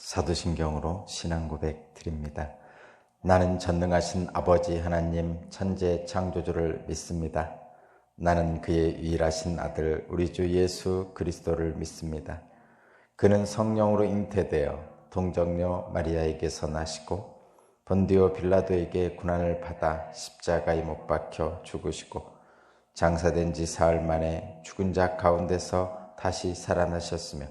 사도신경으로 신앙 고백 드립니다. 나는 전능하신 아버지 하나님 천재 창조주를 믿습니다. 나는 그의 유일하신 아들 우리 주 예수 그리스도를 믿습니다. 그는 성령으로 잉태되어 동정녀 마리아에게서 나시고 본디오 빌라도에게 고난을 받아 십자가에 못 박혀 죽으시고 장사된 지 사흘 만에 죽은 자 가운데서 다시 살아나셨으며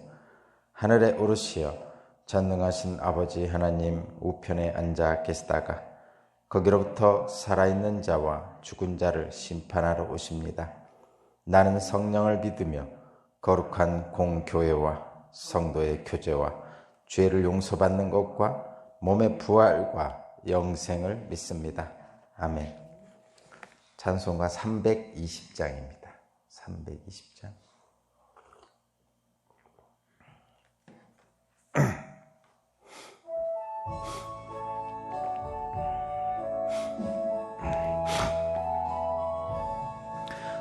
하늘에 오르시어 전능하신 아버지 하나님 우편에 앉아 계시다가 거기로부터 살아있는 자와 죽은 자를 심판하러 오십니다. 나는 성령을 믿으며 거룩한 공교회와 성도의 교제와 죄를 용서받는 것과 몸의 부활과 영생을 믿습니다. 아멘. 찬송가 320장입니다. 320장.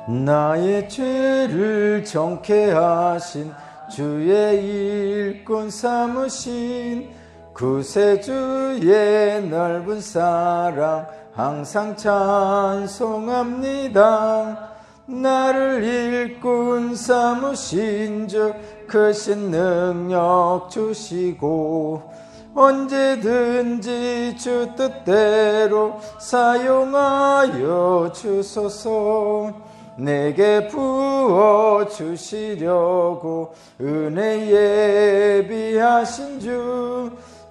나의 죄를 정케 하신 주의 일꾼 삼으신 구세주의 넓은 사랑 항상 찬송합니다. 나를 일꾼 삼으신 주 크신 능력 주시고 언제든지 주 뜻대로 사용하여 주소서. 내게 부어주시려고 은혜 예비하신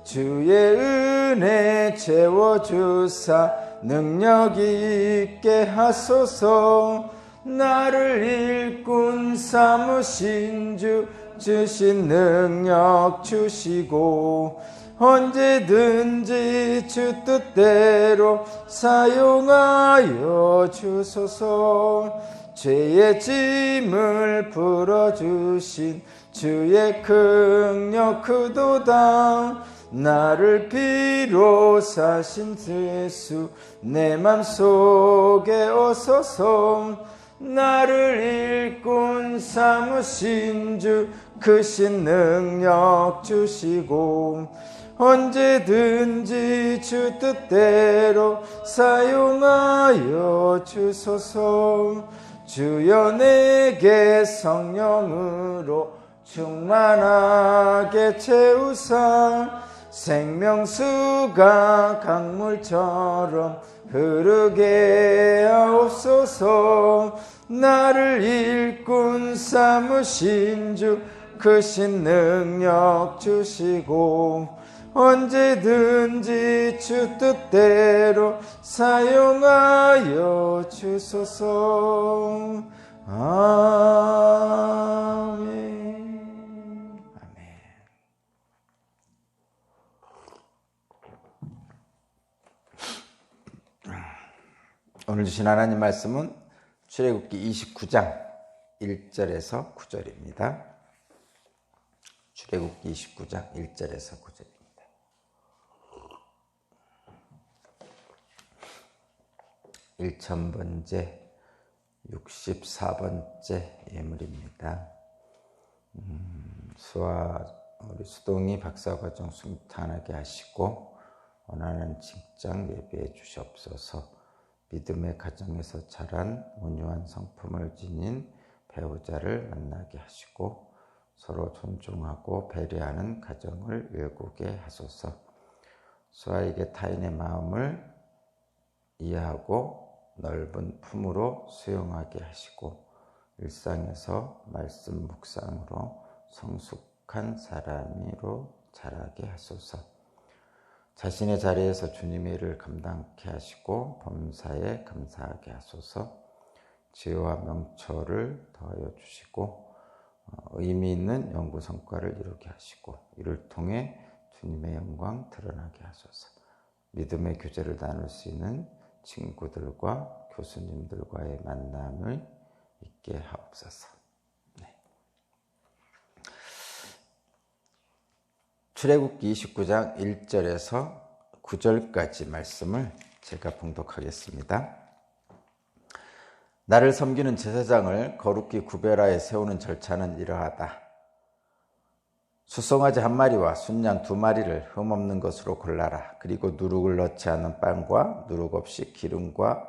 주의 은혜 채워주사 능력 있게 하소서. 나를 일꾼 삼으신 주 주신 능력 주시고 언제든지 주 뜻대로 사용하여 주소서. 죄의 짐을 풀어주신 주의 능력 크도다. 나를 비로사신 예수 내 맘속에 오소서. 나를 일꾼 삼으신 주 크신 능력 주시고 언제든지 주 뜻대로 사용하여 주소서. 주여 내게 성령으로 충만하게 채우사 생명수가 강물처럼 흐르게 하옵소서. 나를 일꾼 삼으신 주 크신 능력 주시고 언제든지 주 뜻대로 사용하여 주소서. 아멘. 아멘. 오늘 주신 하나님 말씀은 출애굽기 29장 1절에서 9절입니다. 출애굽기 29장 1절에서 9절입니다. 1000번째 64번째 예물입니다. 우리 수동이 박사과정 승탄하게 하시고 원하는 직장 예배해 주시옵소서. 믿음의 가정에서 자란 온유한 성품을 지닌 배우자를 만나게 하시고 서로 존중하고 배려하는 가정을 일구게 하소서. 수아에게 타인의 마음을 이해하고 넓은 품으로 수용하게 하시고 일상에서 말씀 묵상으로 성숙한 사람으로 자라게 하소서. 자신의 자리에서 주님의 일을 감당케 하시고 범사에 감사하게 하소서. 지혜와 명철을 더하여 주시고 의미 있는 연구 성과를 이루게 하시고 이를 통해 주님의 영광 드러나게 하소서. 믿음의 교제를 나눌 수 있는 친구들과 교수님들과의 만남을 있게 하옵소서. 네. 출애굽기 29장 1절에서 9절까지 말씀을 제가 봉독하겠습니다. 나를 섬기는 제사장을 거룩히 구별하여 세우는 절차는 이러하다. 숫송아지 한 마리와 순양 두 마리를 흠없는 것으로 골라라. 그리고 누룩을 넣지 않은 빵과 누룩 없이 기름만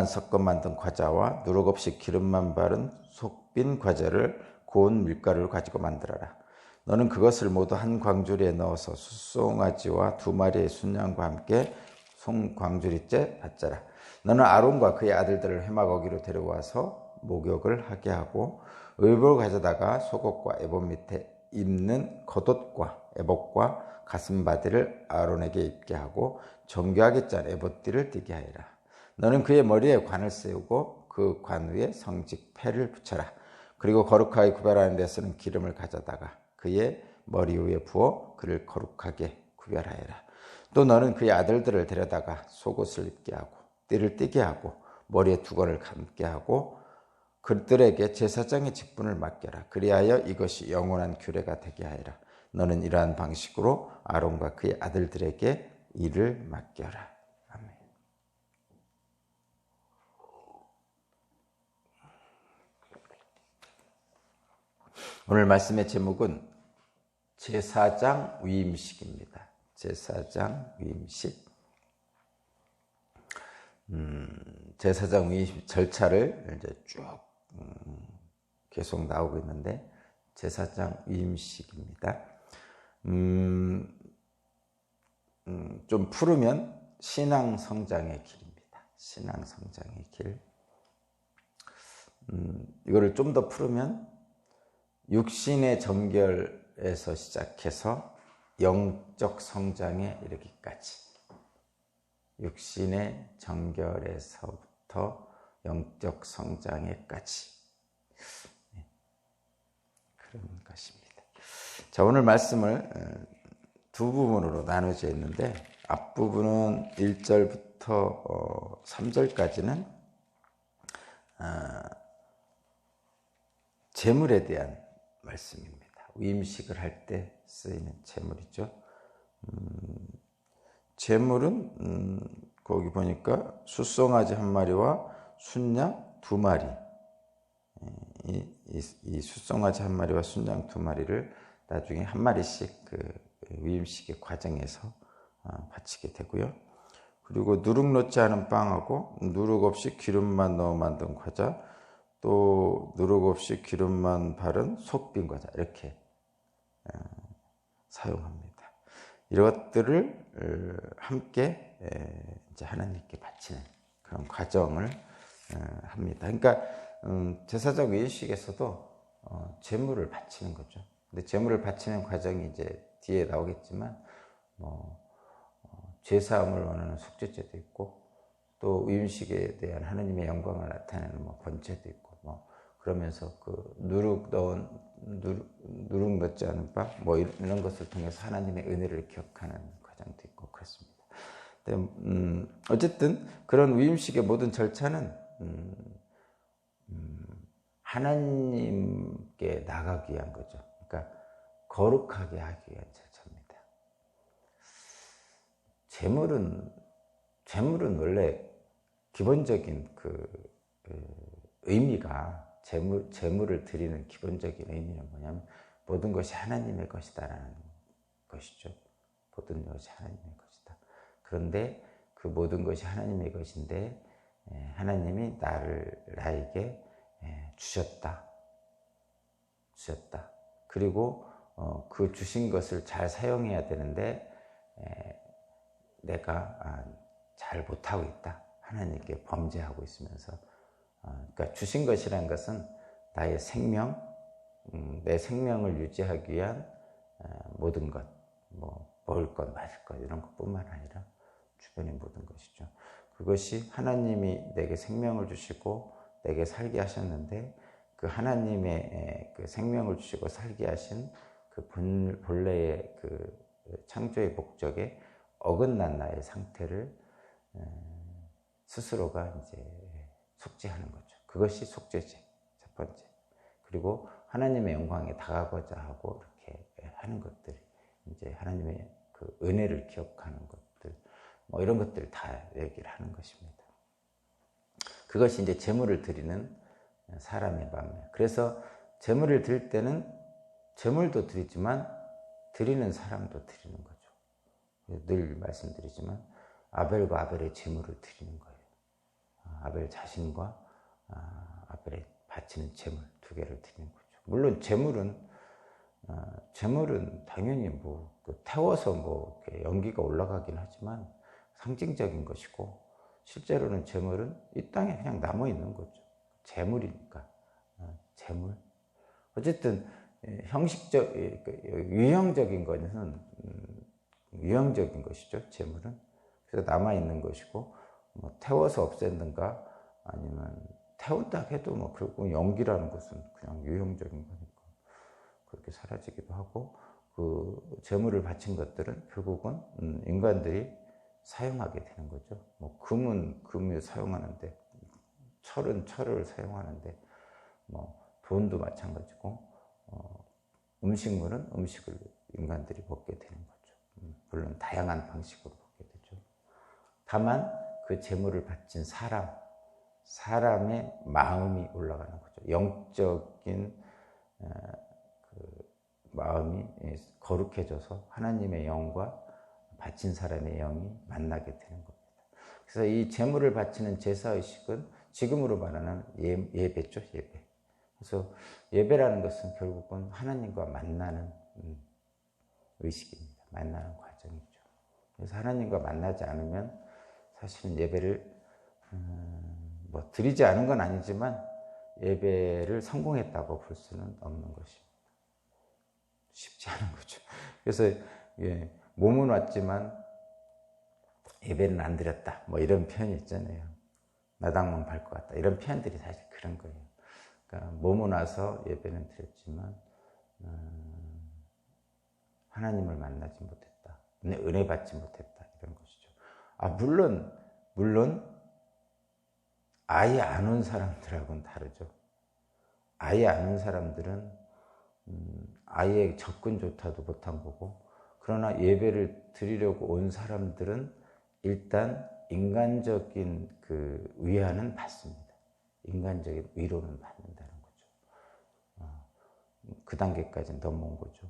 섞어 만든 과자와 누룩 없이 기름만 바른 속빈 과자를 고운 밀가루를 가지고 만들어라. 너는 그것을 모두 한 광주리에 넣어서 숫송아지와 두 마리의 순양과 함께 송광주리째 받자라. 너는 아론과 그의 아들들을 회막어기로 데려와서 목욕을 하게 하고 의복을 가져다가 속옷과 에봇 밑에 입는 겉옷과 에봇과 가슴바디를 아론에게 입게 하고 정교하게 짠 에봇띠를 띠게 하여라. 너는 그의 머리에 관을 세우고 그 관 위에 성직패를 붙여라. 그리고 거룩하게 구별하는 데서는 기름을 가져다가 그의 머리 위에 부어 그를 거룩하게 구별하여라. 또 너는 그의 아들들을 데려다가 속옷을 입게 하고 띠를 띠게 하고 머리에 두건을 감게 하고 그들에게 제사장의 직분을 맡겨라. 그리하여 이것이 영원한 규례가 되게 하여라. 너는 이러한 방식으로 아론과 그의 아들들에게 일을 맡겨라. 아멘. 오늘 말씀의 제목은 제사장 위임식입니다. 제사장 위임식. 제사장 위임식 절차를 이제 쭉 계속 나오고 있는데 제사장 위임식입니다. 좀 풀으면 신앙 성장의 길입니다. 신앙 성장의 길. 이거를 좀 더 풀으면 육신의 정결에서 시작해서 영적 성장에 이르기까지. 육신의 정결에서부터 영적 성장에까지. 그런 것입니다. 자, 오늘 말씀을 두 부분으로 나눠져 있는데 앞부분은 1절부터 3절까지는 제물에 대한 말씀입니다. 위임식을 할 때 쓰이는 제물이죠. 제물은 거기 보니까 숫송아지 한 마리와 순양 두 마리. 이 숫송아지 한 마리와 순양 두 마리를 나중에 한 마리씩 그 위임식의 과정에서 바치게 되고요. 그리고 누룩 넣지 않은 빵하고 누룩 없이 기름만 넣어 만든 과자, 또 누룩 없이 기름만 바른 속빈 과자, 이렇게 사용합니다. 이것들을 함께 이제 하나님께 바치는 그런 과정을 합니다. 그러니까 제사장 위임식에서도 제물을 바치는 거죠. 근데 제물을 바치는 과정이 이제 뒤에 나오겠지만 죄사함을 원하는 속죄제도 있고 또 위임식에 대한 하나님의 영광을 나타내는 번제도 있고 그러면서 그 누룩 넣지 않은 빵 이런 것을 통해서 하나님의 은혜를 기억하는 과정도 있고 그렇습니다. 근데 어쨌든 그런 위임식의 모든 절차는 하나님께 나가기 위한 거죠. 그러니까 거룩하게 하기 위한 절차입니다. 제물은 원래 기본적인 그 의미가 제물을 드리는 기본적인 의미는 뭐냐면 모든 것이 하나님의 것이다라는 것이죠. 모든 것이 하나님의 것이다. 그런데 그 모든 것이 하나님의 것인데 하나님이 나에게 주셨다. 그리고 그 주신 것을 잘 사용해야 되는데 내가 잘 못하고 있다. 하나님께 범죄하고 있으면서 그러니까 주신 것이라는 것은 나의 생명, 내 생명을 유지하기 위한 모든 것, 먹을 것, 마실 것 이런 것뿐만 아니라 주변의 모든 것이죠. 그것이 하나님이 내게 생명을 주시고 내게 살게 하셨는데 그 하나님의 그 생명을 주시고 살게 하신 그 본래의 그 창조의 목적에 어긋난 나의 상태를 스스로가 이제 속죄하는 거죠. 그것이 속죄제, 첫 번째. 그리고 하나님의 영광에 다가가고자 하고 이렇게 하는 것들이 이제 하나님의 그 은혜를 기억하는 것들, 이런 것들 다 얘기를 하는 것입니다. 그것이 이제 제물을 드리는 사람의 마음이에요. 그래서 제물을 드릴 때는 제물도 드리지만 드리는 사람도 드리는 거죠. 늘 말씀드리지만 아벨과 아벨의 제물을 드리는 거예요. 아벨 자신과 아벨의 바치는 제물 두 개를 드리는 거죠. 물론 제물은 당연히 태워서 연기가 올라가긴 하지만 상징적인 것이고, 실제로는 제물은 이 땅에 그냥 남아 있는 거죠. 제물이니까. 제물. 어쨌든 유형적인 것은 유형적인 것이죠. 제물은. 그래서 남아 있는 것이고, 태워서 없앤든가 아니면 태운다 해도 결국 연기라는 것은 그냥 유형적인 거니까 그렇게 사라지기도 하고, 그 제물을 바친 것들은 결국은 인간들이 사용하게 되는 거죠. 금은 금을 사용하는데, 철은 철을 사용하는데, 돈도 마찬가지고, 음식물은 음식을 인간들이 먹게 되는 거죠. 물론 다양한 방식으로 먹게 되죠. 다만 그 제물을 바친 사람의 마음이 올라가는 거죠. 영적인 그 마음이 거룩해져서 하나님의 영과 바친 사람의 영이 만나게 되는 겁니다. 그래서 이 제물을 바치는 제사의식은 지금으로 말하는 예배죠. 예배. 그래서 예배라는 것은 결국은 하나님과 만나는 의식입니다. 만나는 과정이죠. 그래서 하나님과 만나지 않으면 사실은 예배를 드리지 않은 건 아니지만 예배를 성공했다고 볼 수는 없는 것입니다. 쉽지 않은 거죠. 그래서 몸은 왔지만 예배는 안 드렸다, 이런 표현이 있잖아요. 마당만 밟고 왔다, 이런 표현들이 사실 그런 거예요. 그러니까 몸은 와서 예배는 드렸지만 하나님을 만나지 못했다, 은혜 받지 못했다, 이런 것이죠. 물론 아예 안 온 사람들하고는 다르죠. 아예 안 온 사람들은 아예 접근조차도 못한 거고, 그러나 예배를 드리려고 온 사람들은 일단 인간적인 그 위안은 받습니다. 인간적인 위로는 받는다는 거죠. 그 단계까지는 넘어온 거죠.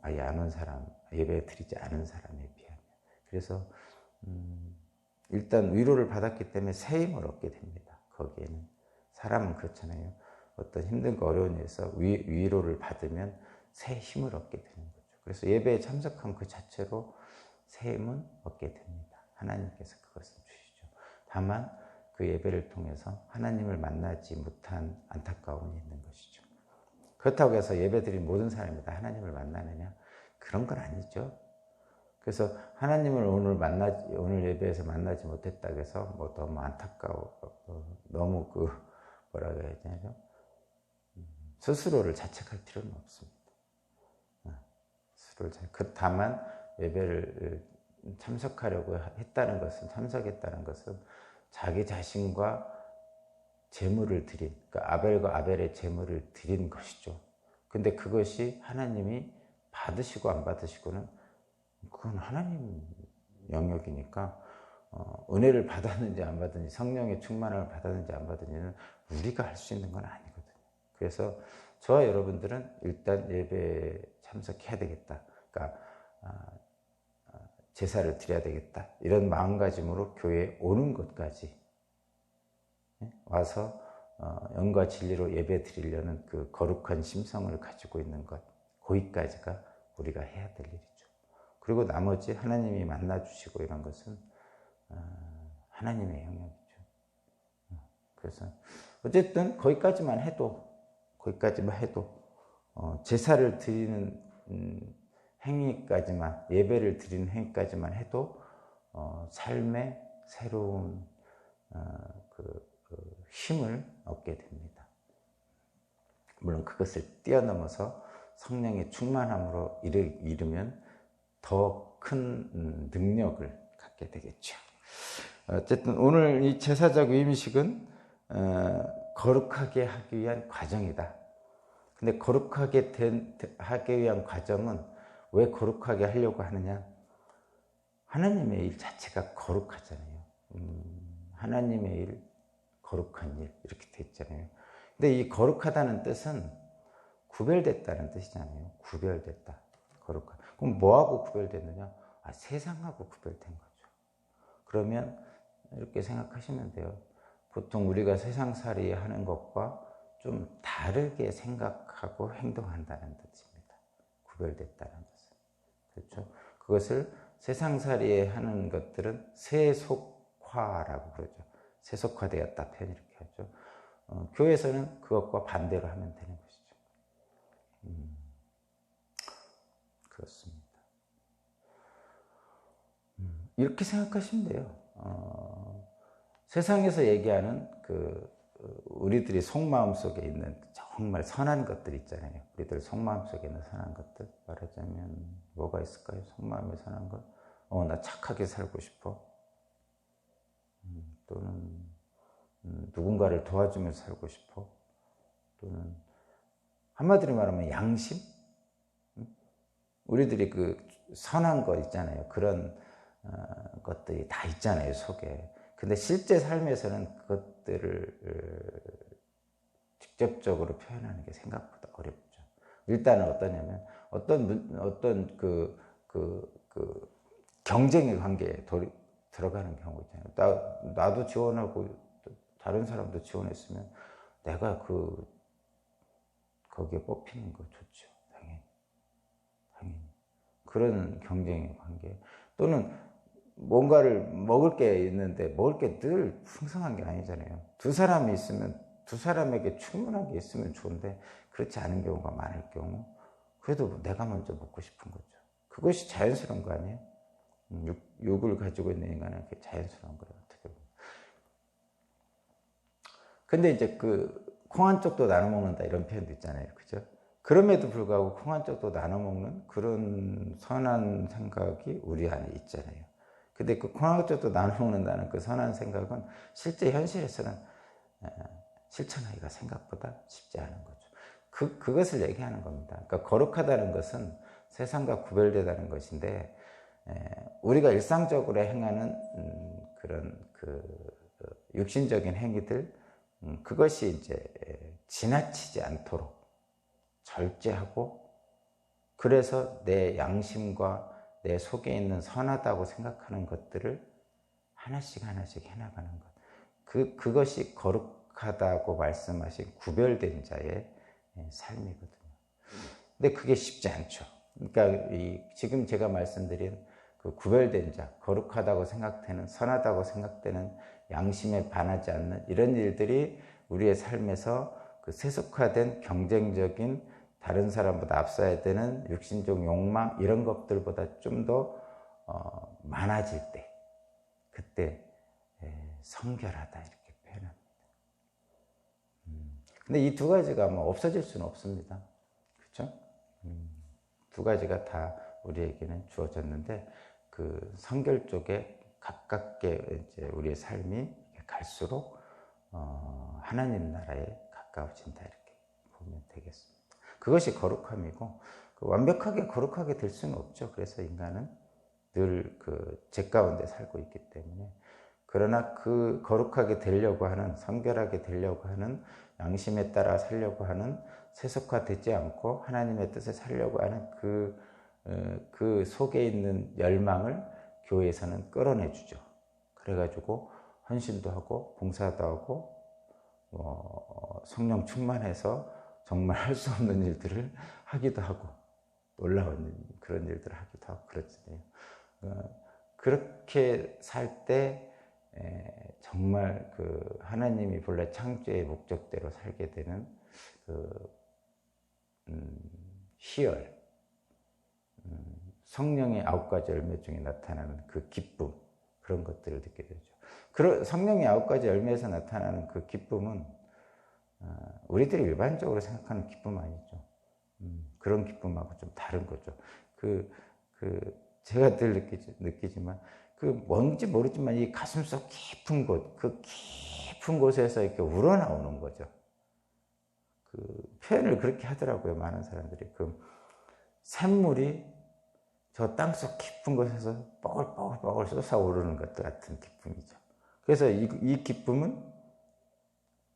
아예 안 온 사람, 예배 드리지 않은 사람에 비하면. 그래서 일단 위로를 받았기 때문에 새 힘을 얻게 됩니다. 거기에는 사람은 그렇잖아요. 어떤 힘든가 어려운 일에서 위로를 받으면 새 힘을 얻게 되는 거죠. 그래서 예배에 참석한 그 자체로 새 힘은 얻게 됩니다. 하나님께서 그것을 주시죠. 다만 그 예배를 통해서 하나님을 만나지 못한 안타까움이 있는 것이죠. 그렇다고 해서 예배드린 모든 사람이 다 하나님을 만나느냐? 그런 건 아니죠. 그래서 하나님을 오늘 예배에서 만나지 못했다고 해서 너무 안타까워, 너무 뭐라고 해야 되나요? 스스로를 자책할 필요는 없습니다. 다만 예배를 참석했다는 것은 자기 자신과 제물을 드린, 그러니까 아벨과 아벨의 제물을 드린 것이죠. 근데 그것이 하나님이 받으시고 안 받으시고는 그건 하나님 영역이니까, 은혜를 받았는지 안 받았는지, 성령의 충만함을 받았는지 안 받았는지는 우리가 할 수 있는 건 아니거든요. 그래서 저와 여러분들은 일단 예배에 참석해야 되겠다. 그러니까 제사를 드려야 되겠다. 이런 마음가짐으로 교회에 오는 것까지, 와서 영과 진리로 예배 드리려는 그 거룩한 심성을 가지고 있는 것, 거기까지가 우리가 해야 될 일이죠. 그리고 나머지 하나님이 만나주시고 이런 것은 하나님의 영역이죠. 그래서 어쨌든 거기까지만 해도 제사를 드리는 행위까지만, 예배를 드리는 행위까지만 해도 삶의 새로운 힘을 얻게 됩니다. 물론 그것을 뛰어넘어서 성령의 충만함으로 이르면 더 큰 능력을 갖게 되겠죠. 어쨌든 오늘 이 제사적 위임식은 거룩하게 하기 위한 과정이다. 근데 거룩하게 하기 위한 과정은 왜 거룩하게 하려고 하느냐? 하나님의 일 자체가 거룩하잖아요. 하나님의 일, 거룩한 일, 이렇게 돼 있잖아요. 근데 이 거룩하다는 뜻은 구별됐다는 뜻이잖아요. 구별됐다. 거룩한. 그럼 뭐하고 구별됐느냐? 세상하고 구별된 거죠. 그러면 이렇게 생각하시면 돼요. 보통 우리가 세상살이 하는 것과 좀 다르게 생각하고 행동한다는 뜻입니다. 구별됐다는 뜻은. 그렇죠? 그것을 세상살이에 하는 것들은 세속화라고 그러죠. 세속화되었다 표현 이렇게 하죠. 교회에서는 그것과 반대로 하면 되는 것이죠. 그렇습니다. 이렇게 생각하시면 돼요. 세상에서 얘기하는 우리들이 속마음 속에 있는 정말 선한 것들 있잖아요. 우리들 속마음 속에 있는 선한 것들. 말하자면 뭐가 있을까요? 속마음에 선한 것. 나 착하게 살고 싶어. 또는 누군가를 도와주면서 살고 싶어. 또는 한마디로 말하면 양심? 우리들이 그 선한 거 있잖아요. 그런 것들이 다 있잖아요, 속에. 근데 실제 삶에서는 그것들을 직접적으로 표현하는 게 생각보다 어렵죠. 일단은 어떠냐면 어떤 경쟁의 관계에 들어가는 경우 있잖아요. 나도 지원하고 다른 사람도 지원했으면 내가 거기에 뽑히는 거 좋죠. 당연히. 그런 경쟁의 관계. 또는 뭔가를 먹을 게 있는데 먹을 게 늘 풍성한 게 아니잖아요. 두 사람이 있으면 두 사람에게 충분한 게 있으면 좋은데 그렇지 않은 경우가 많을 경우 그래도 내가 먼저 먹고 싶은 거죠. 그것이 자연스러운 거 아니에요? 육을 가지고 있는 인간은 그게 자연스러운 거예요. 어떻게 보면. 근데 이제 콩 한 쪽도 나눠 먹는다 이런 표현도 있잖아요. 그죠? 그럼에도 불구하고 콩 한 쪽도 나눠 먹는 그런 선한 생각이 우리 안에 있잖아요. 근데 콩 한 쪽도 나눠 먹는다는 그 선한 생각은 실제 현실에서는 실천하기가 생각보다 쉽지 않은 거죠. 그것을 얘기하는 겁니다. 그러니까 거룩하다는 것은 세상과 구별되다는 것인데 우리가 일상적으로 행하는 그런 육신적인 행위들 그것이 이제 지나치지 않도록 절제하고 그래서 내 양심과 내 속에 있는 선하다고 생각하는 것들을 하나씩 해나가는 것. 그것이 거룩하다고 말씀하신 구별된 자의 삶이거든요. 근데 그게 쉽지 않죠. 그러니까 지금 제가 말씀드린 그 구별된 자, 거룩하다고 생각되는, 선하다고 생각되는 양심에 반하지 않는 이런 일들이 우리의 삶에서 그 세속화된 경쟁적인 다른 사람보다 앞서야 되는 육신적 욕망 이런 것들보다 좀 더 많아질 때 그때 성결하다 이렇게 표현합니다. 근데 이 두 가지가 뭐 없어질 수는 없습니다. 그렇죠? 두 가지가 다 우리에게는 주어졌는데 그 성결 쪽에 가깝게 이제 우리의 삶이 갈수록 하나님 나라에 가까워진다 이렇게 보면 되겠습니다. 그것이 거룩함이고 완벽하게 거룩하게 될 수는 없죠. 그래서 인간은 늘 죄 가운데 살고 있기 때문에 그러나 그 거룩하게 되려고 하는 성결하게 되려고 하는 양심에 따라 살려고 하는 세속화되지 않고 하나님의 뜻에 살려고 하는 그 속에 있는 열망을 교회에서는 끌어내주죠. 그래가지고 헌신도 하고 봉사도 하고 성령 충만해서 정말 할 수 없는 일들을 하기도 하고 놀라운 그런 일들을 하기도 하고 그렇잖아요. 그렇게 살 때 정말 하나님이 본래 창조의 목적대로 살게 되는 희열, 성령의 9가지 열매 중에 나타나는 그 기쁨 그런 것들을 느끼게 되죠. 성령의 9가지 열매에서 나타나는 그 기쁨은 우리들이 일반적으로 생각하는 기쁨 아니죠. 그런 기쁨하고 좀 다른 거죠. 제가 늘 느끼지만 뭔지 모르지만 이 가슴속 깊은 곳, 그 깊은 곳에서 이렇게 우러나오는 거죠. 표현을 그렇게 하더라고요. 많은 사람들이 샘물이 저 땅속 깊은 곳에서 뻐글뻐글 솟아오르는 것 같은 기쁨이죠. 그래서 이 기쁨은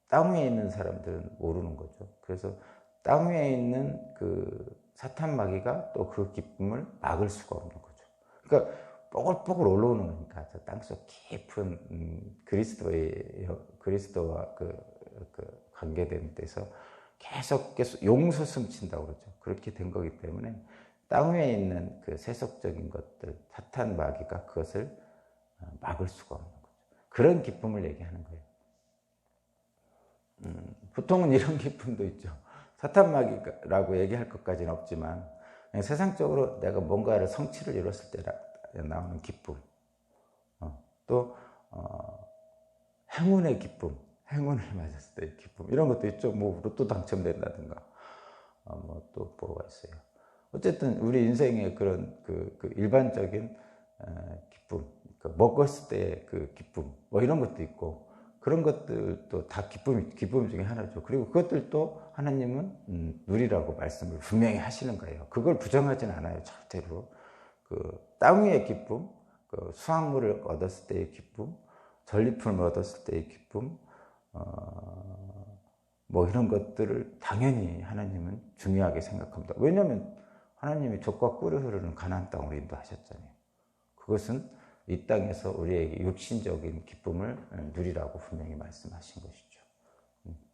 땅 위에 있는 사람들은 모르는 거죠. 그래서 땅 위에 있는 그 사탄 마귀가 또 그 기쁨을 막을 수가 없는 거죠. 그러니까 뽀글뽀글 올라오는 거니까 저 땅속 깊은 그리스도와 그 관계된 데서 계속 용서승친다고 그러죠. 그렇게 된 거기 때문에 땅 위에 있는 그 세속적인 것들, 사탄 마귀가 그것을 막을 수가 없는 거죠. 그런 기쁨을 얘기하는 거예요. 보통은 이런 기쁨도 있죠. 사탄 마귀라고 얘기할 것까지는 없지만 그냥 세상적으로 내가 뭔가를 성취를 이뤘을 때 나오는 기쁨, 또 행운의 기쁨, 행운을 맞았을 때의 기쁨, 이런 것도 있죠. 뭐 로또 당첨된다든가, 뭐 또 뭐가 있어요. 어쨌든 우리 인생의 그런 그 일반적인 기쁨, 먹었을 때의 그 기쁨, 뭐 이런 것도 있고, 그런 것들도 다 기쁨 중에 하나죠. 그리고 그것들도 하나님은 누리라고 말씀을 분명히 하시는 거예요. 그걸 부정하진 않아요, 절대로. 그 땅 위의 기쁨, 그 수확물을 얻었을 때의 기쁨, 전리품을 얻었을 때의 기쁨, 뭐 이런 것들을 당연히 하나님은 중요하게 생각합니다. 왜냐하면 하나님이 젖과 꿀이 흐르는 가나안 땅으로 인도하셨잖아요. 그것은 이 땅에서 우리에게 육신적인 기쁨을 누리라고 분명히 말씀하신 것이죠.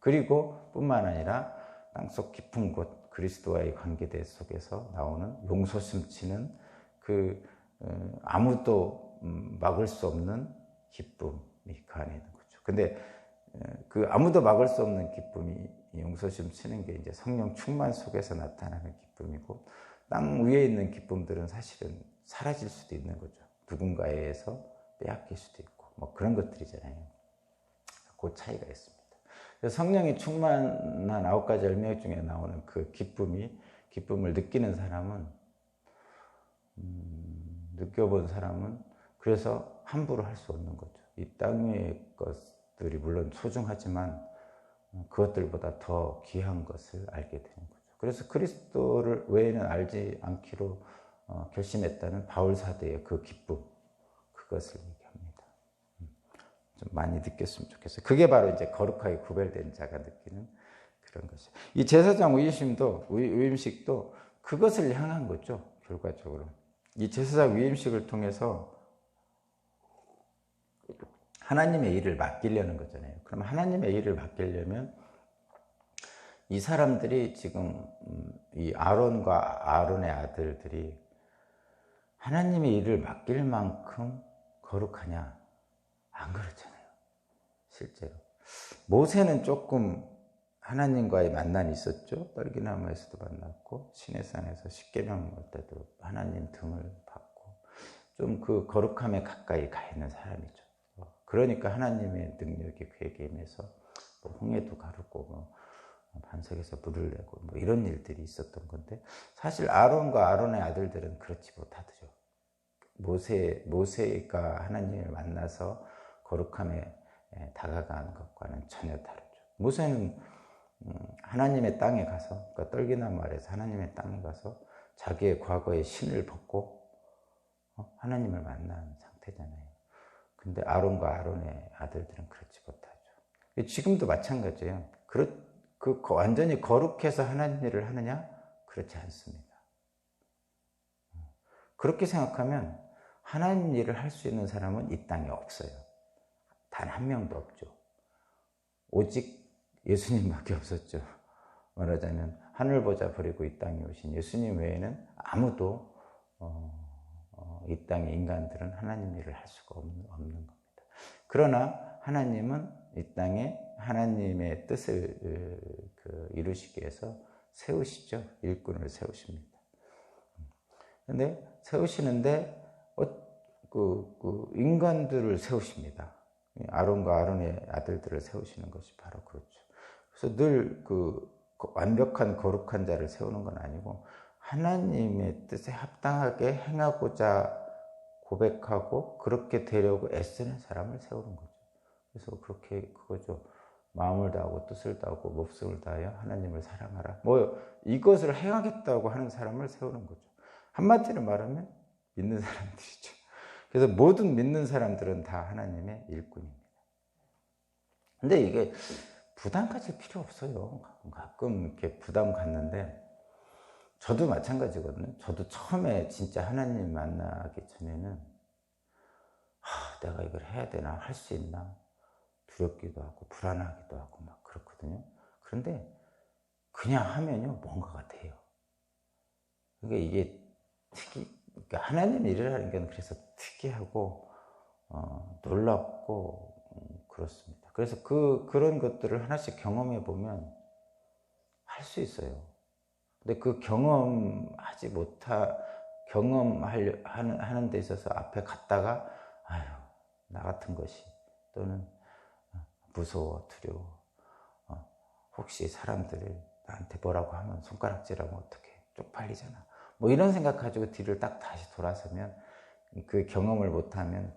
그리고 뿐만 아니라 땅속 깊은 곳 그리스도와의 관계대 속에서 나오는 용서심치는 그 아무도 막을 수 없는 기쁨이 그 안에 있는 거죠. 근데 그 아무도 막을 수 없는 기쁨이 용서심치는 게 이제 성령 충만 속에서 나타나는 기쁨이고, 땅 위에 있는 기쁨들은 사실은 사라질 수도 있는 거죠. 누군가에 의해서 빼앗길 수도 있고, 뭐 그런 것들이잖아요. 그 차이가 있습니다. 그래서 성령이 충만한 9가지 열매 중에 나오는 그 기쁨을 느끼는 사람은, 느껴본 사람은 그래서 함부로 할 수 없는 거죠. 이 땅 위의 것들이 물론 소중하지만 그것들보다 더 귀한 것을 알게 되는 거죠. 그래서 그리스도를 외에는 알지 않기로 결심했다는 바울 사도의 그 기쁨, 그것을 얘기합니다. 좀 많이 느꼈으면 좋겠어요. 그게 바로 이제 거룩하게 구별된 자가 느끼는 그런 것이에요. 이 제사장 위임식도 그것을 향한 거죠. 결과적으로 이 제사장 위임식을 통해서 하나님의 일을 맡기려는 거잖아요. 그럼 하나님의 일을 맡기려면 이 사람들이 지금 이 아론과 아론의 아들들이 하나님의 일을 맡길 만큼 거룩하냐? 안 그렇잖아요. 실제로. 모세는 조금 하나님과의 만남이 있었죠. 떨기나무에서도 만났고 시내산에서 십계명 올 때도 하나님 등을 받고 좀 그 거룩함에 가까이 가 있는 사람이죠. 그러니까 하나님의 능력이 그에게 임해서 뭐 홍해도 가르고 뭐 반석에서 물을 내고 뭐 이런 일들이 있었던 건데, 사실 아론과 아론의 아들들은 그렇지 못하죠. 모세가 하나님을 만나서 거룩함에 다가간 것과는 전혀 다르죠. 모세는 하나님의 땅에 가서, 그러니까 떨기나무 아래서 하나님의 땅에 가서 자기의 과거의 신을 벗고 하나님을 만난 상태잖아요. 근데 아론과 아론의 아들들은 그렇지 못하죠. 지금도 마찬가지예요. 완전히 거룩해서 하나님 일을 하느냐? 그렇지 않습니다. 그렇게 생각하면 하나님 일을 할 수 있는 사람은 이 땅에 없어요. 단 한 명도 없죠. 오직 예수님밖에 없었죠. 말하자면 하늘 보좌 버리고 이 땅에 오신 예수님 외에는 아무도 이 땅의 인간들은 하나님 일을 할 수가 없는 겁니다. 그러나 하나님은 이 땅에 하나님의 뜻을 이루시기 위해서 세우시죠. 일꾼을 세우십니다. 근데 세우시는데 인간들을 세우십니다. 아론과 아론의 아들들을 세우시는 것이 바로 그렇죠. 그래서 늘 완벽한 거룩한 자를 세우는 건 아니고 하나님의 뜻에 합당하게 행하고자 고백하고 그렇게 되려고 애쓰는 사람을 세우는 거죠. 그래서 그거죠. 마음을 다하고 뜻을 다하고 목숨을 다하여 하나님을 사랑하라. 뭐 이것을 행하겠다고 하는 사람을 세우는 거죠. 한마디로 말하면 믿는 사람들이죠. 그래서 모든 믿는 사람들은 다 하나님의 일꾼입니다. 근데 이게 부담 가질 필요 없어요. 가끔 이렇게 부담 갖는데, 저도 마찬가지거든요. 저도 처음에 진짜 하나님 만나기 전에는 내가 이걸 해야 되나, 할 수 있나 두렵기도 하고 불안하기도 하고 막 그렇거든요. 그런데 그냥 하면요 뭔가가 돼요. 그러니까 이게 그러니까 하나님 일이라는 게 그래서 특이하고 놀랍고 그렇습니다. 그래서 그런 것들을 하나씩 경험해 보면 할 수 있어요. 근데 그 경험하는 데 있어서 앞에 갔다가 아유 나 같은 것이, 또는 무서워, 두려워, 혹시 사람들이 나한테 뭐라고 하면, 손가락질하면 어떡해, 쪽팔리잖아, 뭐 이런 생각 가지고 뒤를 딱 다시 돌아서면 그 경험을 못하면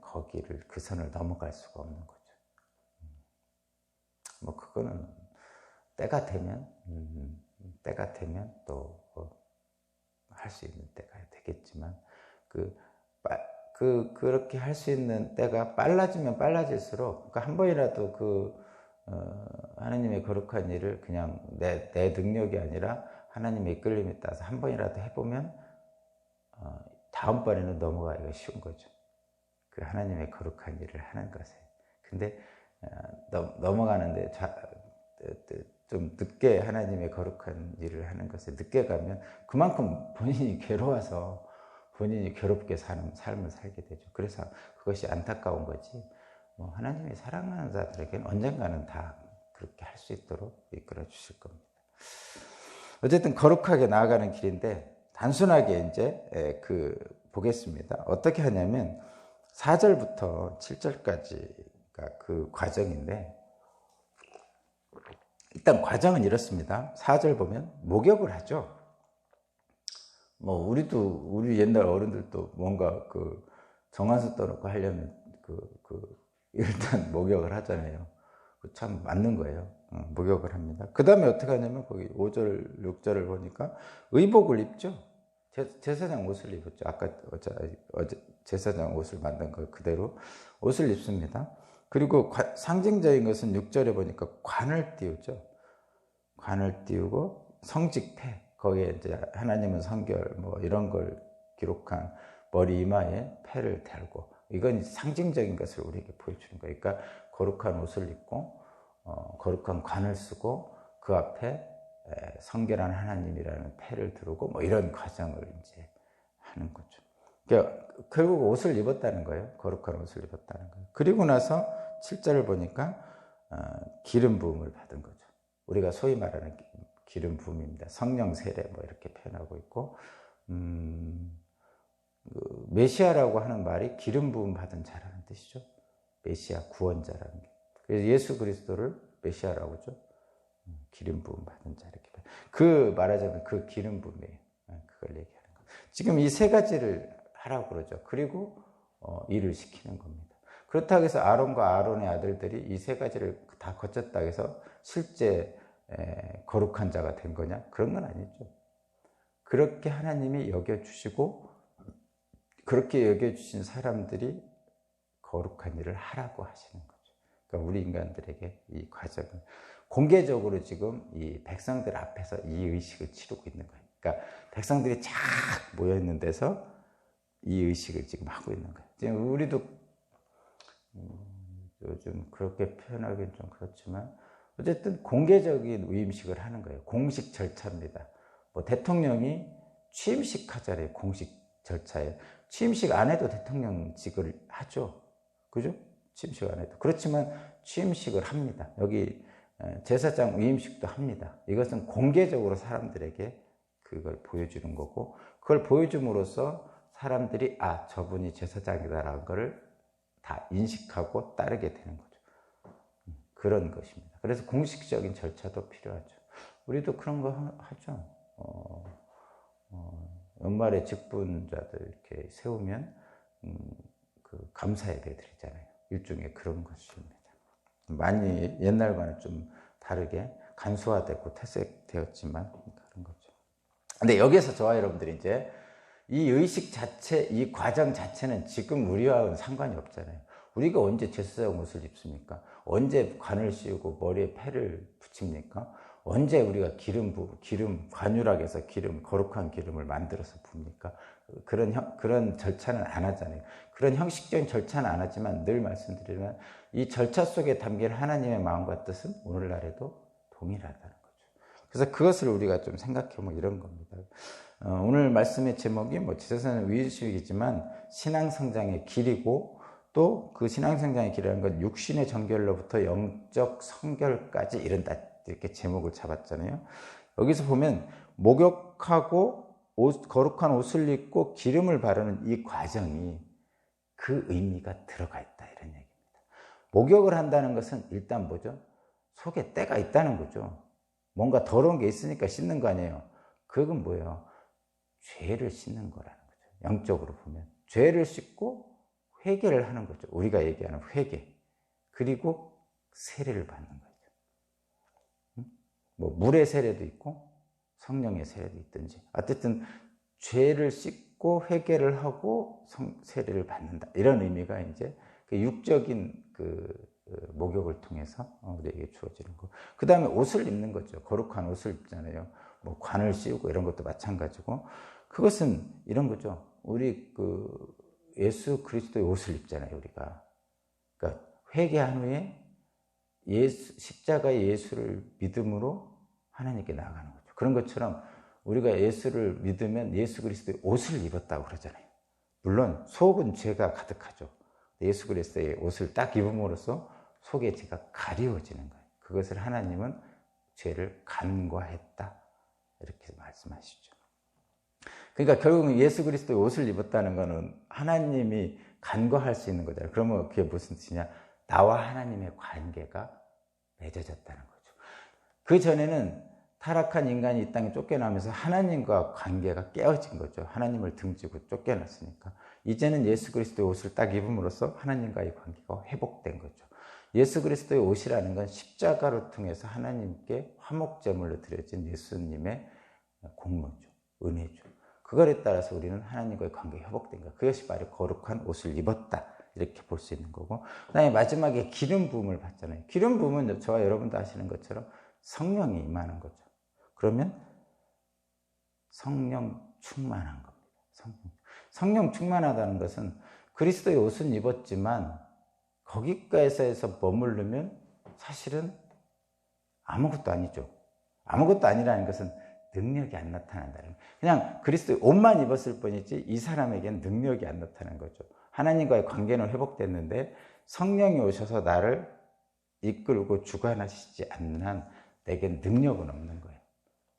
그 선을 넘어갈 수가 없는 거죠. 뭐 그거는 때가 되면 또 할 수 있는 때가 되겠지만, 그렇게 할 수 있는 때가 빨라지면 빨라질수록, 그러니까 한 번이라도 하나님의 거룩한 일을 그냥 내 능력이 아니라 하나님의 이끌림에 따라서 한 번이라도 해보면 다음번에는 넘어가기가 쉬운 거죠. 그 하나님의 거룩한 일을 하는 것에. 근데 넘어가는데 좀 늦게 하나님의 거룩한 일을 하는 것에 늦게 가면 그만큼 본인이 괴로워서 본인이 괴롭게 사는 삶을 살게 되죠. 그래서 그것이 안타까운 거지, 뭐 하나님이 사랑하는 자들에게는 언젠가는 다 그렇게 할 수 있도록 이끌어 주실 겁니다. 어쨌든 거룩하게 나아가는 길인데, 단순하게 이제 보겠습니다. 어떻게 하냐면 4절부터 7절까지가 그 과정인데, 일단 과정은 이렇습니다. 4절 보면 목욕을 하죠. 뭐 우리 옛날 어른들도 뭔가 정한수 떠놓고 하려면 일단 목욕을 하잖아요. 참 맞는 거예요. 목욕을 합니다. 그 다음에 어떻게 하냐면 거기 5절, 6절을 보니까 의복을 입죠. 제사장 옷을 입었죠. 아까 어제 제사장 옷을 만든 거 그대로 옷을 입습니다. 그리고 상징적인 것은 6절에 보니까 관을 띄우죠. 관을 띄우고 성직패, 거기에 이제 하나님은 성결 뭐 이런 걸 기록한 머리 이마에 패를 달고, 이건 상징적인 것을 우리에게 보여주는 거예요. 그러니까 거룩한 옷을 입고 거룩한 관을 쓰고 그 앞에 성결한 하나님이라는 패를 두르고 뭐 이런 과정을 이제 하는 거죠. 그러니까 결국 옷을 입었다는 거예요. 거룩한 옷을 입었다는 거예요. 그리고 나서 7절을 보니까 기름 부음을 받은 거죠. 우리가 소위 말하는 기름 부음입니다. 성령 세례 뭐 이렇게 표현하고 있고, 메시아라고 하는 말이 기름 부음 받은 자라는 뜻이죠. 메시아, 구원자라는 게. 그래서 예수 그리스도를 메시아라고 하죠. 기름 부음 받은 자 이렇게. 말하자면 그 기름 부음이에요. 그걸 얘기하는 거. 지금 이 세 가지를 하라고 그러죠. 그리고 일을 시키는 겁니다. 그렇다고 해서 아론과 아론의 아들들이 이 세 가지를 다 거쳤다고 해서 실제 거룩한 자가 된 거냐? 그런 건 아니죠. 그렇게 하나님이 여겨주시고 그렇게 여겨주신 사람들이 거룩한 일을 하라고 하시는 거죠. 그러니까 우리 인간들에게 이 과정을 공개적으로 지금 이 백성들 앞에서 이 의식을 치르고 있는 거예요. 그러니까 백성들이 쫙 모여 있는 데서 이 의식을 지금 하고 있는 거예요. 지금 우리도 요즘 그렇게 표현하기는 좀 그렇지만 어쨌든 공개적인 위임식을 하는 거예요. 공식 절차입니다. 뭐 대통령이 취임식 하잖아요. 공식 절차에. 취임식 안 해도 대통령직을 하죠. 그죠? 취임식 안 해도. 그렇지만 취임식을 합니다. 여기 제사장 위임식도 합니다. 이것은 공개적으로 사람들에게 그걸 보여주는 거고, 그걸 보여줌으로써 사람들이 저분이 제사장이다라는 것을 다 인식하고 따르게 되는 거죠. 그런 것입니다. 그래서 공식적인 절차도 필요하죠. 우리도 그런 거 하죠. 연말에 직분자들 이렇게 세우면 그 감사 예배 드리잖아요. 일종의 그런 것입니다. 많이 옛날과는 좀 다르게 간소화되고 퇴색되었지만 그런 거죠. 근데 여기에서 저와 여러분들이 이제 이 의식 자체, 이 과정 자체는 지금 우리와는 상관이 없잖아요. 우리가 언제 제사장 옷을 입습니까? 언제 관을 씌우고 머리에 패를 붙입니까? 언제 우리가 기름, 관유락에서 거룩한 기름을 만들어서 붓니까? 그런 절차는 안 하잖아요. 그런 형식적인 절차는 안 하지만 늘 말씀드리면 이 절차 속에 담긴 하나님의 마음과 뜻은 오늘날에도 동일하다는 거죠. 그래서 그것을 우리가 좀 생각해보면 이런 겁니다. 오늘 말씀의 제목이 지세상의 위의식이지만 신앙성장의 길이고 또 그 신앙성장의 길이라는 건 육신의 정결로부터 영적 성결까지 이른다. 이렇게 제목을 잡았잖아요. 여기서 보면 목욕하고 거룩한 옷을 입고 기름을 바르는 이 과정이 그 의미가 들어가 있다 이런 얘기입니다. 목욕을 한다는 것은 일단 뭐죠? 속에 때가 있다는 거죠. 뭔가 더러운 게 있으니까 씻는 거 아니에요. 그건 뭐예요? 죄를 씻는 거라는 거죠. 영적으로 보면 죄를 씻고 회개를 하는 거죠. 우리가 얘기하는 회개. 그리고 세례를 받는 거죠. 물의 세례도 있고 성령의 세례도 있든지 어쨌든 죄를 씻고 회개를 하고 세례를 받는다 이런 의미가 이제 그 육적인 목욕을 통해서 우리에게 주어지는 거. 그 다음에 옷을 입는 거죠. 거룩한 옷을 입잖아요. 관을 씌우고 이런 것도 마찬가지고 그것은 이런 거죠. 우리 예수 그리스도의 옷을 입잖아요. 우리가 그러니까 회개한 후에 십자가의 예수를 믿음으로 하나님께 나아가는 거죠. 그런 것처럼 우리가 예수를 믿으면 예수 그리스도의 옷을 입었다고 그러잖아요. 물론 속은 죄가 가득하죠. 예수 그리스도의 옷을 딱 입음으로써 속의 죄가 가리워지는 거예요. 그것을 하나님은 죄를 간과했다 이렇게 말씀하시죠. 그러니까 결국은 예수 그리스도의 옷을 입었다는 것은 하나님이 간과할 수 있는 거잖아요. 그러면 그게 무슨 뜻이냐? 나와 하나님의 관계가 맺어졌다는 거죠. 그 전에는 타락한 인간이 이 땅에 쫓겨나면서 하나님과 관계가 깨어진 거죠. 하나님을 등지고 쫓겨났으니까. 이제는 예수 그리스도의 옷을 딱 입음으로써 하나님과의 관계가 회복된 거죠. 예수 그리스도의 옷이라는 건 십자가를 통해서 하나님께 화목제물로 드려진 예수님의 공로죠. 은혜죠. 그거에 따라서 우리는 하나님과의 관계가 회복된 거예요. 그것이 바로 거룩한 옷을 입었다. 이렇게 볼 수 있는 거고. 그 다음에 마지막에 기름 부음을 받잖아요. 기름 부음은 저와 여러분도 아시는 것처럼 성령이 임하는 거죠. 그러면 성령 충만한 겁니다. 성령 충만하다는 것은 그리스도의 옷은 입었지만 거기까지에서 머무르면 사실은 아무것도 아니죠. 아무것도 아니라는 것은 능력이 안 나타난다는 거예요. 그냥 그리스도의 옷만 입었을 뿐이지 이 사람에게는 능력이 안 나타나는 거죠. 하나님과의 관계는 회복됐는데 성령이 오셔서 나를 이끌고 주관하시지 않는 한 내겐 능력은 없는 거예요.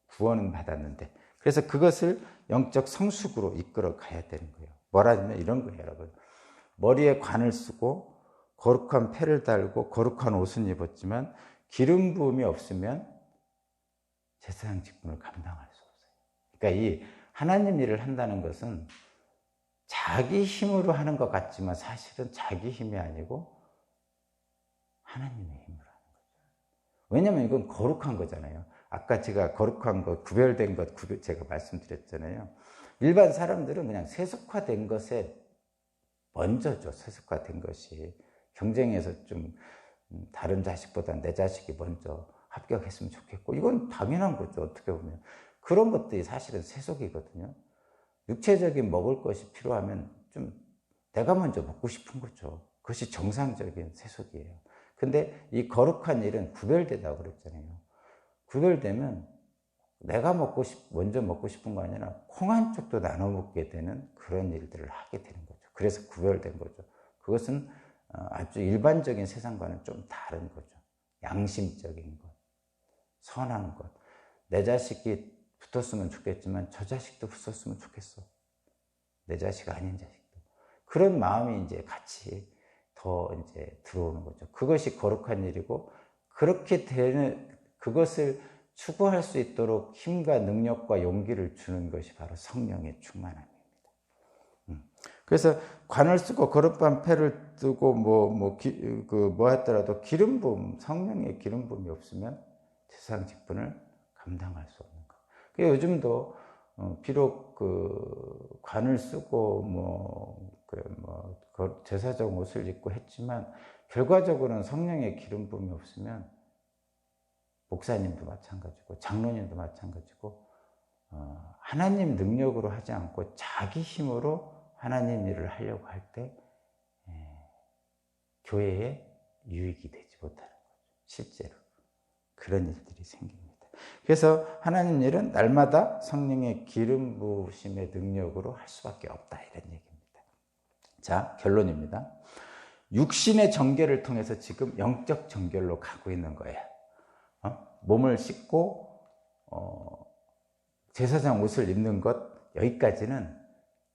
구원은 받았는데. 그래서 그것을 영적 성숙으로 이끌어 가야 되는 거예요. 뭐라면 이런 거예요, 여러분. 머리에 관을 쓰고 거룩한 패를 달고 거룩한 옷은 입었지만 기름 부음이 없으면 제사장 직분을 감당할 수 없어요. 그러니까 이 하나님 일을 한다는 것은 자기 힘으로 하는 것 같지만 사실은 자기 힘이 아니고 하나님의 힘으로 하는 거죠. 왜냐하면 이건 거룩한 거잖아요. 아까 제가 거룩한 것, 구별된 것, 제가 말씀드렸잖아요. 일반 사람들은 그냥 세속화된 것에 먼저죠. 세속화된 것이. 경쟁에서 좀 다른 자식보다 내 자식이 먼저 합격했으면 좋겠고, 이건 당연한 거죠. 어떻게 보면. 그런 것들이 사실은 세속이거든요. 육체적인 먹을 것이 필요하면 좀 내가 먼저 먹고 싶은 거죠. 그것이 정상적인 세속이에요. 근데 이 거룩한 일은 구별되다고 그랬잖아요. 구별되면 내가 먼저 먹고 싶은 거 아니라 콩 한 쪽도 나눠 먹게 되는 그런 일들을 하게 되는 거죠. 그래서 구별된 거죠. 그것은 아주 일반적인 세상과는 좀 다른 거죠. 양심적인 것, 선한 것. 내 자식이 붙었으면 좋겠지만 저 자식도 붙었으면 좋겠어. 내 자식 아닌 자식도. 그런 마음이 이제 같이 더 이제 들어오는 거죠. 그것이 거룩한 일이고, 그렇게 되는 그것을 추구할 수 있도록 힘과 능력과 용기를 주는 것이 바로 성령의 충만함입니다. 그래서 관을 쓰고 거룩한 패를 뜨고 뭐 했더라도 기름 부음, 성령의 기름 부음이 없으면 제사장 직분을 감당할 수 없는 거. 그래서 요즘도 비록 그 관을 쓰고 제사장 옷을 입고 했지만 결과적으로는 성령의 기름 부음이 없으면 목사님도 마찬가지고 장로님도 마찬가지고 하나님 능력으로 하지 않고 자기 힘으로 하나님 일을 하려고 할 때 교회에 유익이 되지 못하는 거죠. 실제로 그런 일들이 생깁니다. 그래서 하나님 일은 날마다 성령의 기름 부으심의 능력으로 할 수밖에 없다, 이런 얘기입니다. 자, 결론입니다. 육신의 정결을 통해서 지금 영적 정결로 가고 있는 거예요. 몸을 씻고 제사장 옷을 입는 것, 여기까지는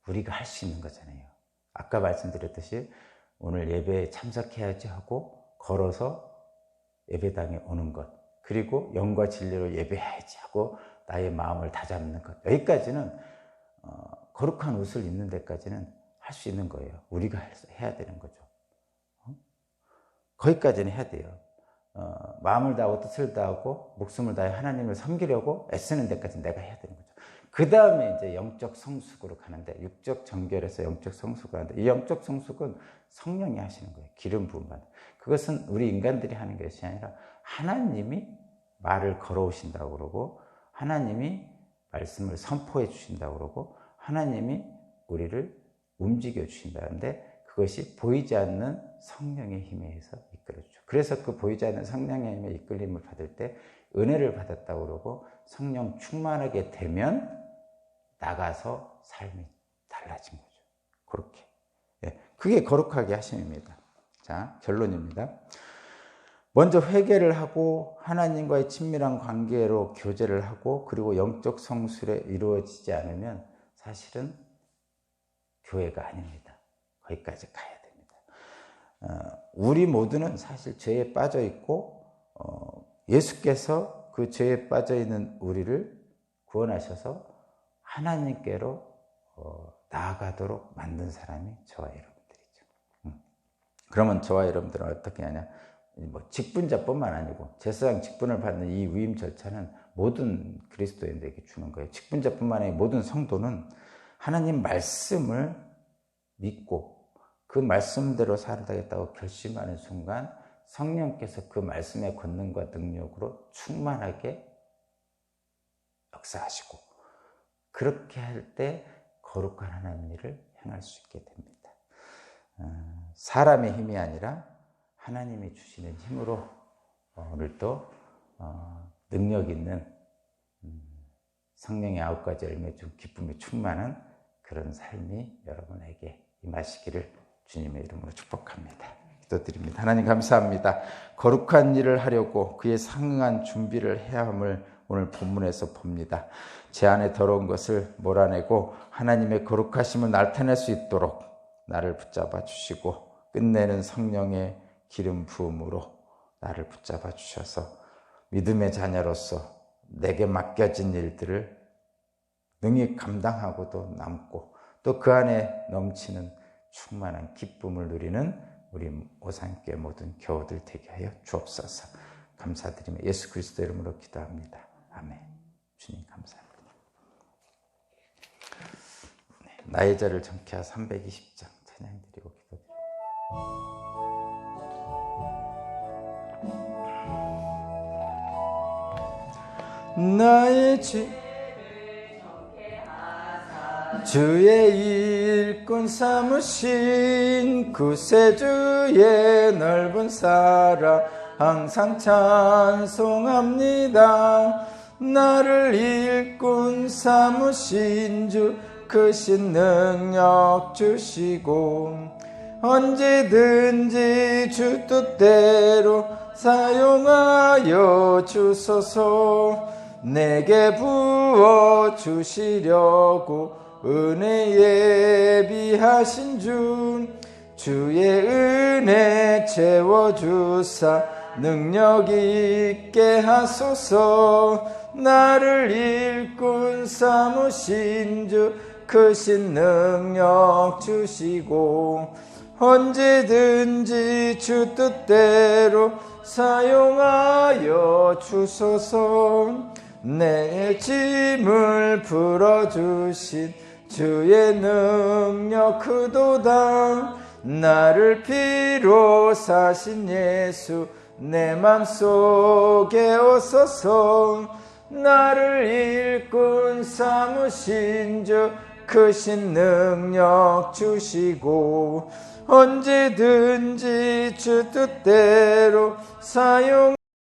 우리가 할 수 있는 거잖아요. 아까 말씀드렸듯이 오늘 예배에 참석해야지 하고 걸어서 예배당에 오는 것, 그리고 영과 진리로 예배해야지 하고 나의 마음을 다잡는 것, 여기까지는 거룩한 옷을 입는 데까지는 할 수 있는 거예요. 우리가 해야 되는 거죠. 거기까지는 해야 돼요. 마음을 다하고 뜻을 다하고 목숨을 다해 하나님을 섬기려고 애쓰는 데까지 내가 해야 되는 거죠. 그 다음에 이제 영적 성숙으로 가는데, 육적 정결에서 영적 성숙으로 가는데, 이 영적 성숙은 성령이 하시는 거예요. 기름 부음 받는. 그것은 우리 인간들이 하는 것이 아니라 하나님이 말을 걸어오신다고 그러고, 하나님이 말씀을 선포해 주신다고 그러고, 하나님이 우리를 움직여 주신다는데, 그것이 보이지 않는 성령의 힘에 의해서 이끌어주죠. 그래서 그 보이지 않는 성령의 힘에 이끌림을 받을 때 은혜를 받았다고 그러고, 성령 충만하게 되면 나가서 삶이 달라진 거죠. 그렇게. 그게 거룩하게 하심입니다. 자, 결론입니다. 먼저 회개를 하고 하나님과의 친밀한 관계로 교제를 하고, 그리고 영적 성술에 이루어지지 않으면 사실은 교회가 아닙니다. 거기까지 가야 됩니다. 우리 모두는 사실 죄에 빠져 있고, 예수께서 그 죄에 빠져 있는 우리를 구원하셔서 하나님께로 나아가도록 만든 사람이 저와 여러분들이죠. 그러면 저와 여러분들은 어떻게 하냐? 직분자뿐만 아니고 제사장 직분을 받는 이 위임 절차는 모든 그리스도인들에게 주는 거예요. 직분자뿐만 아니라 모든 성도는 하나님 말씀을 믿고 그 말씀대로 살아가겠다고 결심하는 순간 성령께서 그 말씀의 권능과 능력으로 충만하게 역사하시고, 그렇게 할 때 거룩한 하나님 일을 행할 수 있게 됩니다. 사람의 힘이 아니라 하나님이 주시는 힘으로 오늘도 능력 있는 성령의 9가지 열매 중 기쁨이 충만한 그런 삶이 여러분에게 임하시기를 주님의 이름으로 축복합니다. 기도드립니다. 하나님 감사합니다. 거룩한 일을 하려고 그에 상응한 준비를 해야 함을 오늘 본문에서 봅니다. 제 안에 더러운 것을 몰아내고 하나님의 거룩하심을 나타낼 수 있도록 나를 붙잡아 주시고, 끝내는 성령의 기름 부음으로 나를 붙잡아 주셔서 믿음의 자녀로서 내게 맡겨진 일들을 능히 감당하고도 남고, 또 그 안에 넘치는 충만한 기쁨을 누리는 우리 오산교회 모든 교우들 되게 하여 주옵소서. 감사드리며 예수 그리스도 이름으로 기도합니다. 아멘. 주님 감사합니다. 나의 죄를 정케하 320장 찬양드리고 기도드립니다. 나의 죄 주의 일꾼 삼으신 구세주의 넓은 사랑 항상 찬송합니다. 나를 일꾼 삼으신 주 크신 능력 주시고, 언제든지 주 뜻대로 사용하여 주소서. 내게 부어 주시려고 은혜 예비하신 주, 주의 은혜 채워주사 능력 있게 하소서. 나를 일꾼 삼으신 주 크신 능력 주시고, 언제든지 주 뜻대로 사용하여 주소서. 내 짐을 풀어주신 주의 능력 크도다. 나를 피로 사신 예수 내 맘속에 오소서. 나를 일꾼 삼으신 주 크신 능력 주시고 언제든지 주 뜻대로 사용